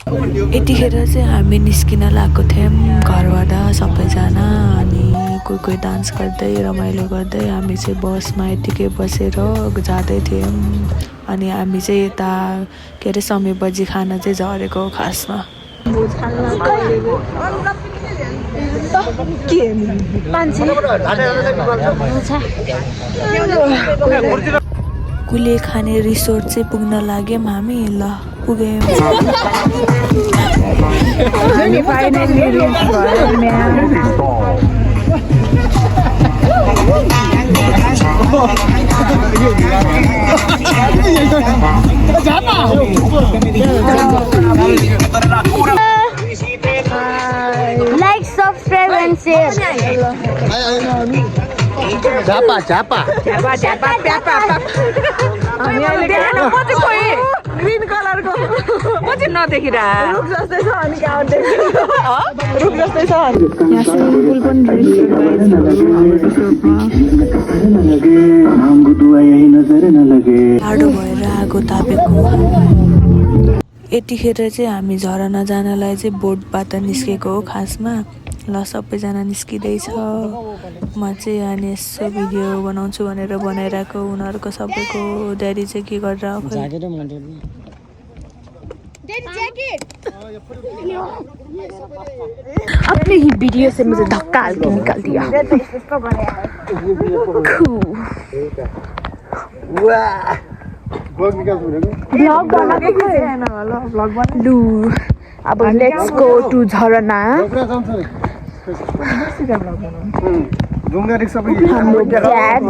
यतिखेर चाहिँ हामी निस्किन लागेको थियौँ घरबाट सबैजना अनि कोही कोही डान्स गर्दै रमाइलो गर्दै हामी चाहिँ बसमा यतिकै बसेर जाँदै थियौँ अनि हामी चाहिँ यता के अरे समय बजी खाना चाहिँ झरेको खासमा कुले खाने रिसोर्ट चाहिँ पुग्न लाग्यौँ हामी ल पुग्यौँ Like, subscribe and share. Japa, japa. Green कलरको म चाहिँ नदेखिरा रुख जस्तै छ अनि गाउँ रुख जस्तै छ यहाँ स्विमिङ पुल पनि टाढो भएर आगो तापेको यतिखेर चाहिँ हामी झरना जानलाई चाहिँ बोटबाट निस्केको हो खासमा ल सबैजना निस्किँदैछ म चाहिँ अनि यसो भिडियो बनाउँछु भनेर बनाइरहेको उनीहरूको सबैको ड्याडी चाहिँ के गरेर अपने ही वीडियो से मुझे धक्का के निकाल दिया लू अब लेट्स गो टू झरना हाम्रो ड्याड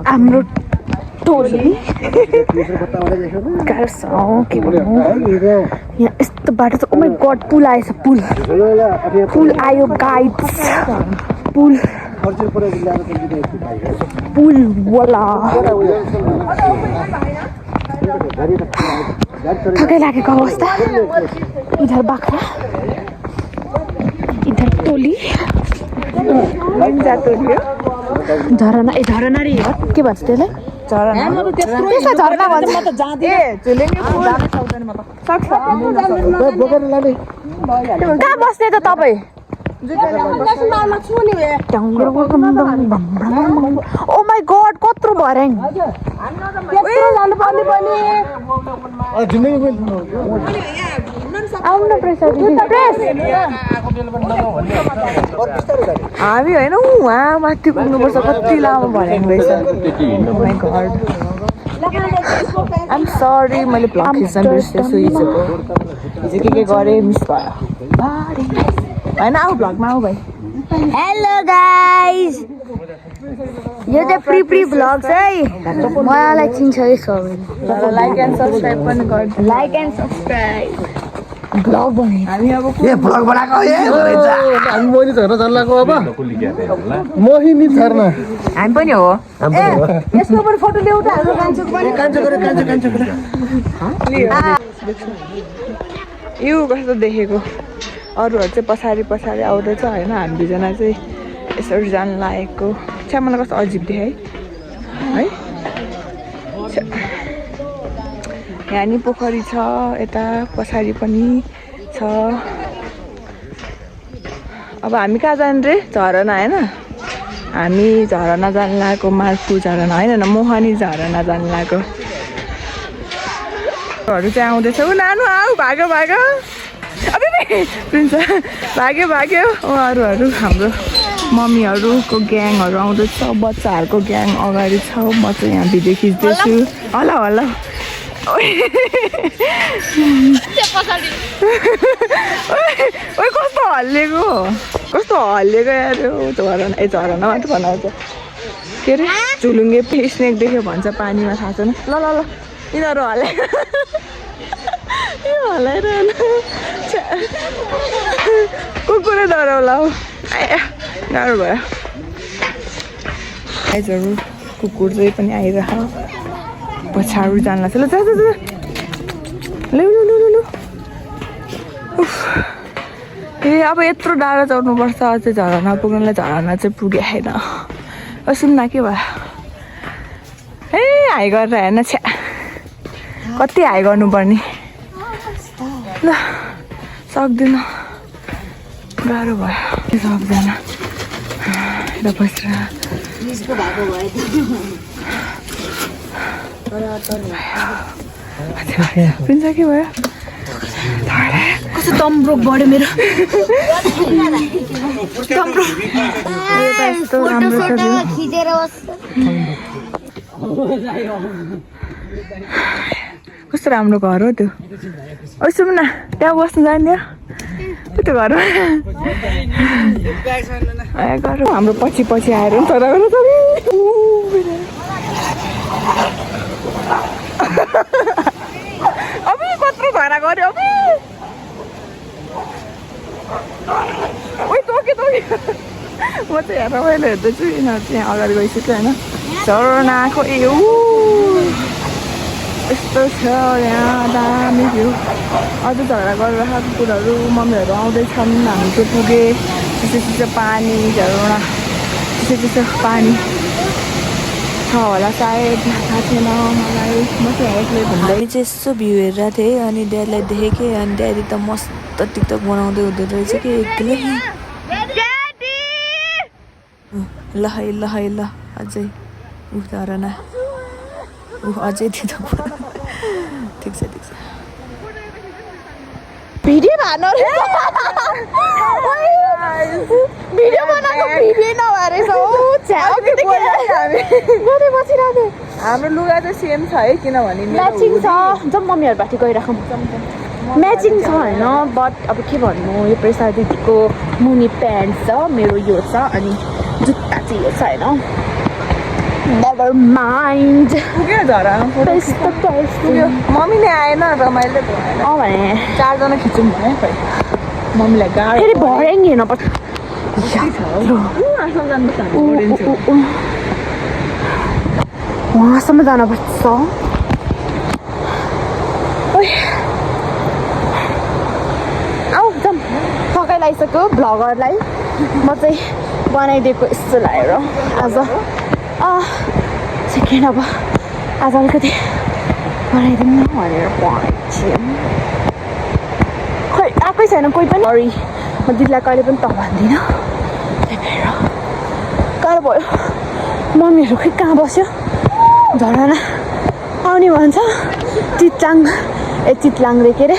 हाम्रो टोली के भन्नु यहाँ यस्तो बाटो छ ओ माई गड पुल आएछ पुल पुल आयो गाइड्स पुल पुल वाला थकै लागेको अवस्था इधर बाख्रा इधर टोली झरना ए झरना रे के भन्छ त्यसलाई झरना भन्छ कहाँ बस्ने त तपाईँ ओ माई गड कत्रो भर्याङ हामी होइन उहाँ माथि पुग्नुपर्छ कति लामो भर्याङ रहेछ आइम सरी मैले भ्लग खिच्न बिर्सेछु हिजोको हिजो के गरेँ मिस भयो होइन आऊ भ्लगमा आऊ भाइ हेलो गाइस यो चाहिँ प्री भ्लग है मलाई चिन्छ है सबैले लाइक एन्ड सब्सक्राइब पनि गर्नु लाइक एन्ड सब्सक्राइब भ्लग बने हामी अब ए भ्लग बनाएको ए हामी मोहिनी झर्ना जान लाग्यो अब मोहिनी झर्ना हामी पनि हो यसको पनि फोटो ल्याउ त हाम्रो कान्छोको पनि यो कस्तो देखेको अरूहरू चाहिँ पछाडि आउँदैछ होइन हामी दुईजना चाहिँ यसरी जान लागेको छ्या मलाई कस्तो अजिब देखाइ है यहाँ नि पोखरी छ यता पछाडि पनि छ अब हामी कहाँ जाने रे झरना होइन हामी झरना जान लागेको मार्फु झरना होइन मोहनी झरना जान लागेको हरू चाहिँ आउँदैछ ऊ नानु आऊ भाग्यो अबे प्रिन्स भाग्यो उहाँहरू हाम्रो मम्मीहरूको ग्याङहरू आउँदैछ बच्चाहरूको ग्याङ अगाडि छ म चाहिँ यहाँ भिडियो खिच्दैछु हल्ला ओइ कस्तो हल्लिएको यार झरना मात्र बनाउँछ के अरे झुलुङ्गे स्नेक देख्यो भन्छ पानीमा थाहा छैन ल यिनीहरू हल्लाइरहनु कुकुरै डराउला हौ गाह्रो भयो आइजहरू कुकुर चाहिँ पनि आइरह पछाडि जान लाग्छ ल लु ए अब यत्रो डाँडा चढ्नुपर्छ अझै झरना पुग्नलाई झरना चाहिँ पुगे होइन सुन्न के भयो ए हाई गरेर हेर्न छ्या कति हाई गर्नुपर्ने ल सक्दिनँ गाह्रो भयो के सक्दैन र बसेर प्रिन्स के भयो कस्तो तम्रो बढ्यो मेरो यस्तो राम्रो छ कस्तो राम्रो घर हो त्यो ओ सुन त्यहाँ बस्नु जान्थ्यो त्यो घरमा हाम्रो पछि पछि आएर चरा अब कत्रो घरा गऱ्यो अब तोके म चाहिँ हेर मैले हेर्दैछु यिनीहरू चाहिँ अगाडि गइसक्यो होइन झरनाको यस्तो छ यहाँ दामी भ्यू अझ झगडा गरिरहेको कुराहरू मम्मीहरू आउँदैछन् हामी चाहिँ पुगे चिसो पानी झरना चिसो पानी छ होला सायद थाहा छैन मलाई म चाहिँ एक्लै भन्दै हामी चाहिँ यसो भ्यू हेरेर थिएँ अनि ड्याडीलाई देखेँ अनि ड्याडी त मस्त टिकटक बनाउँदै हुँदो रहेछ कि एक्लै ल है ल है ल अझै झरना अझै ठिक छ भिडियो भानु भिडियो बनाएको भिडियो नभएर हाम्रो लुगा चाहिँ सेम छ है किनभने म्याचिङ छ जब मम्मीहरूबाट गइराखौँ म्याचिङ छ होइन बट अब के भन्नु यो प्रसाद दिदीको मुनि प्यान्ट छ मेरो यो छ अनि जुत्ता चाहिँ यो छ होइन नेभर माइन्ड पुग्यो झरना पुग्यो मम्मीले आएन रमाइलो भएन भने 4 जना खिचौँ भने खै मम्मीलाई गाह्रो फेरि भर्याङ हेर्न पर्छ वहाँसम्म जानुपर्छ आऊ जाउँ थकाइ लगाइसक्यो भ्लगरलाई म चाहिँ बनाइदिएको यस्तो लाग्यो आज सेकेन्ड अब आज अलिकति बनाइदिउँ न भनेर भनेको खोइ आएकै छैन कोही पनि सरी म दिदीलाई कहिले पनि त भन्दिनँ त्यही भएर गाह्रो भयो मम्मीहरू खै कहाँ बस्यो झरना आउने भन्छ चितलाङ रे के अरे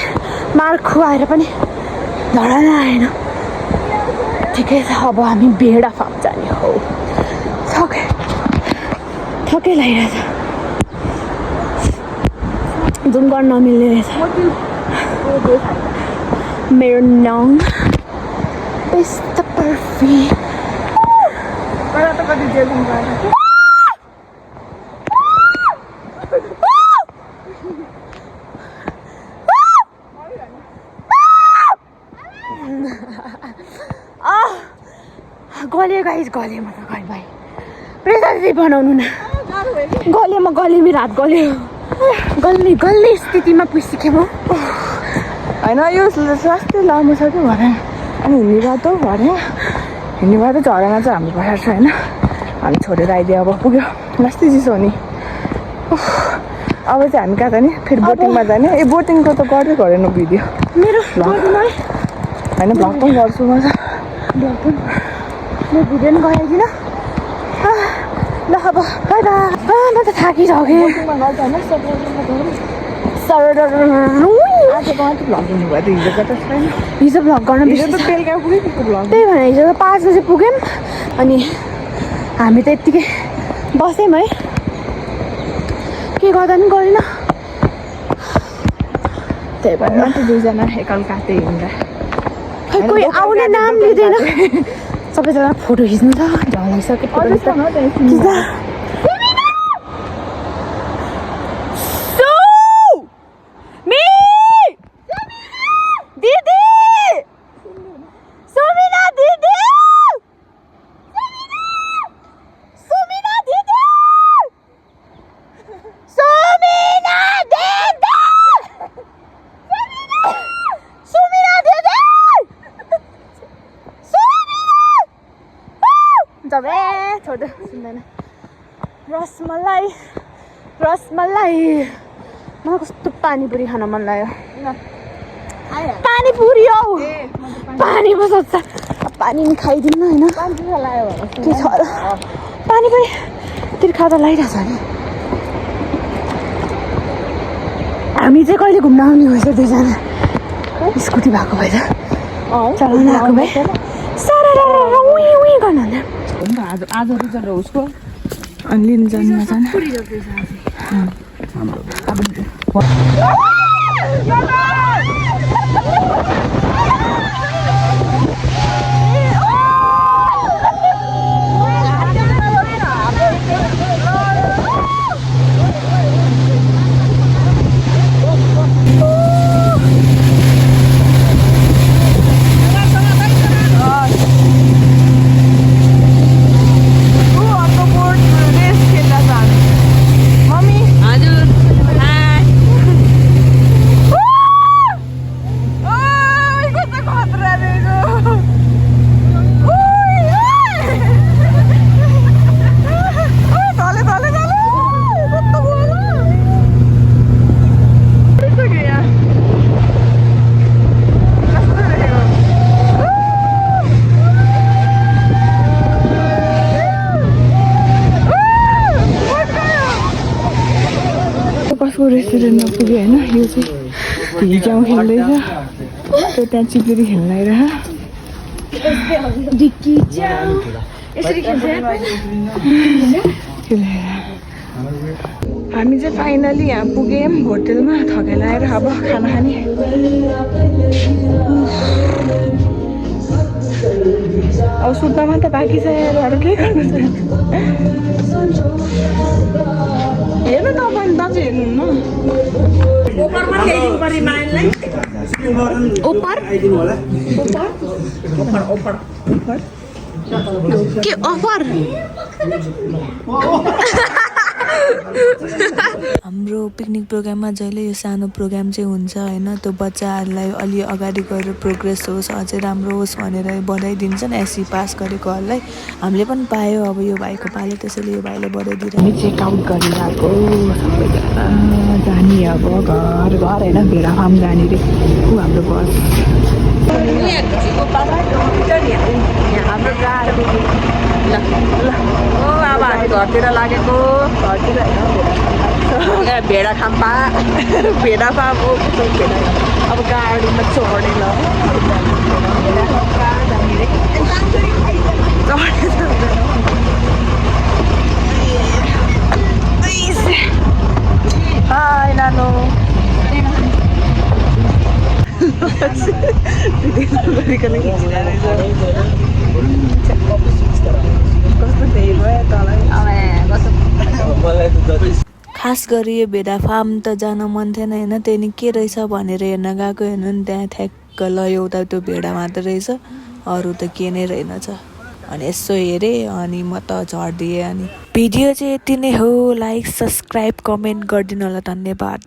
मार्खु आएर पनि झरना आएन ठिकै छ अब हामी भेडा फार्म जाने हो थकै लागिरहेछ जुम गर्न नमिल्ने रहेछ मेरो नाम यस्तो पर्फेक्ट कति जेलुङ गएर गल्यो गाइस गल्यो म त घर भाइ प्रेसर बनाउनु न गल्यो म गल्यो मेरो हात गल्यो गल्ने स्थितिमा पुगिसकेँ म होइन यो स्वास्थ्य लामो छ कि भने अनि हिँड्ने बाटो भने हिँड्ने बाटो झरना चाहिँ हाम्रो पठाएको छ होइन हामी छोडेर आइदियो अब पुग्यो लास्टै चिसो हो नि अब चाहिँ हामी कहाँ जाने फेरि बोटिङमा जाने बोटिङको त गर्दै गरेन भिडियो मेरो होइन भ्लग पनि गर्छु म त म भिडियो पनि गराइदिन ल अब बाई बाई म त थाकिसकेँ हिजो भ्लग गर्न त्यही भने हिजो त 5 बजी पुग्यौँ अनि हामी त यत्तिकै बस्यौँ है के गर्दा पनि गरेन त्यही भएर दुईजना एकअर्काकै हिँड्दा खै कोही आउने नाम लिँदैन सबैजना फोटो खिच्नु छ ढलाइसक्यो रसमलाई रसमलाई मलाई कस्तो पानीपुरी खान मन लाग्यो पानीपुरी हौ पानी पो सोध्छ पानी नि खाइदिन्न होइन के छ र पानी पनि तिर्खा त लगाइरहेछ नि हामी चाहिँ कहिले घुम्न आउने भएछ दुईजना स्कुटी भएको भए त चलाउन आएको भए सारा उही गर्न आज रिजल्ट उसको अनि लिनु जानु नजानु कसको रेस्टुरेन्टमा पुग्यो होइन यो चाहिँ हिजाउ खेल्दैछ त्यो त्यहाँ चिप्लेरी खेल्न आइरह हामी चाहिँ फाइनली यहाँ पुग्यौँ होटेलमा थकेर आएर अब खाना खाने अब सुत्नमा त बाँकी छ अरू के गर्नु छ हेर्नु तपाईँ दाजु हेर्नुहुन्न के अफर हाम्रो पिकनिक प्रोग्राममा जहिले यो सानो प्रोग्राम चाहिँ हुन्छ होइन त्यो बच्चाहरूलाई अलि अगाडि गएर प्रोग्रेस होस् अझै राम्रो होस् भनेर बधाई दिन्छन् एससी पास गरेकोहरूलाई हामीले पनि पायो अब यो भाइको पालो त्यसैले यो भाइले बधाई दिएर चेकआउट गरिरहेको सबैजना जाने अब घर होइन भेडा फार्म जाने रे ऊ हाम्रो बस हाम्रो गाडी अब हामी घरतिर लागेको घरतिर होइन भेडा खाम्पा भेडा फार्म हो भेडा अब गाडीमा चढे ल हाय नानो खास गरी यो भेडा फार्म त जान मन थिएन होइन त्यहाँदेखि के रहेछ भनेर हेर्न गएको हेर्नु नि त्यहाँ ठ्याक्क ल एउटा त्यो भेडा मात्र रहेछ अरू त के नै रहेनछ अनि यसो हेरेँ अनि म त झर्दिएँ अनि भिडियो चाहिँ यति नै हो लाइक सब्सक्राइब कमेन्ट गरिदिनु होला धन्यवाद।